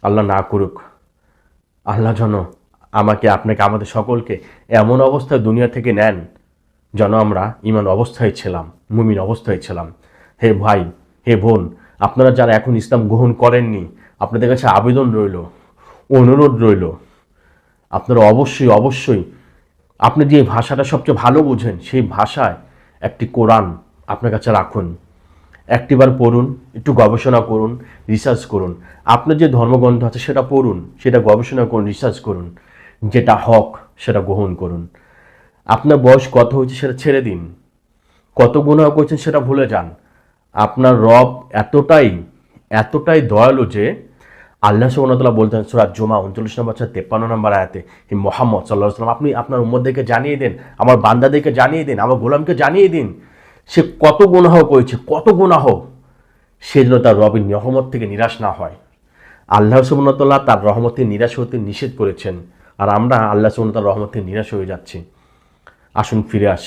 আল্লাহ না করুক। আল্লাহ যেন আমাকে, আপনাকে, আমাদের সকলকে এমন অবস্থায় দুনিয়া থেকে নেন যেন আমরা ঈমান অবস্থায় ছিলাম, মুমিন অবস্থায় ছিলাম। হে ভাই, হে বোন, আপনারা যারা এখন ইসলাম গ্রহণ করেননি, আপনাদের কাছে আবেদন রইল, অনুরোধ রইল, আপনারা অবশ্যই অবশ্যই আপনি যে ভাষাটা সবচেয়ে ভালো বুঝেন সেই ভাষায় একটি কোরআন আপনার কাছে রাখুন, একটিবার পড়ুন, একটু গবেষণা করুন, রিসার্চ করুন। আপনার যে ধর্মগ্রন্থ আছে সেটা পড়ুন, সেটা গবেষণা করুন, রিসার্চ করুন, যেটা হক সেটা গ্রহণ করুন। আপনার বয়স কত হয়েছে সেটা ছেড়ে দিন, কত গুনাহ করেছেন সেটা ভুলে যান। আপনার রব এতটাই এতটাই দয়ালু যে আল্লাহ সুবহানাহু ওয়া তাআলা বলতেন সূরা জুমা 39 নম্বর 53 নম্বর আয়াতে, হে মুহাম্মদ সাল্লাল্লাহু আলাইহি ওয়াসাল্লাম, আপনি আপনার উম্মতদেরকে জানিয়ে দেন, আমার বান্দাদেরকে জানিয়ে দিন, আমার গোলামকে জানিয়ে দিন সে কত গুনাহ করেছে, কত গুনাহ, সে যেন তার রবের রহমত থেকে নিরাশ না হয়। আল্লাহ সুবহানাহু ওয়া তাআলা তার রহমত থেকে নিরাশ হতে নিষেধ করেছেন, আর আমরা আল্লাহ সুবহানাহু ওয়া তাআলার রহমত থেকে নিরাশ হয়ে যাচ্ছি। আসুন ফিরে আসি।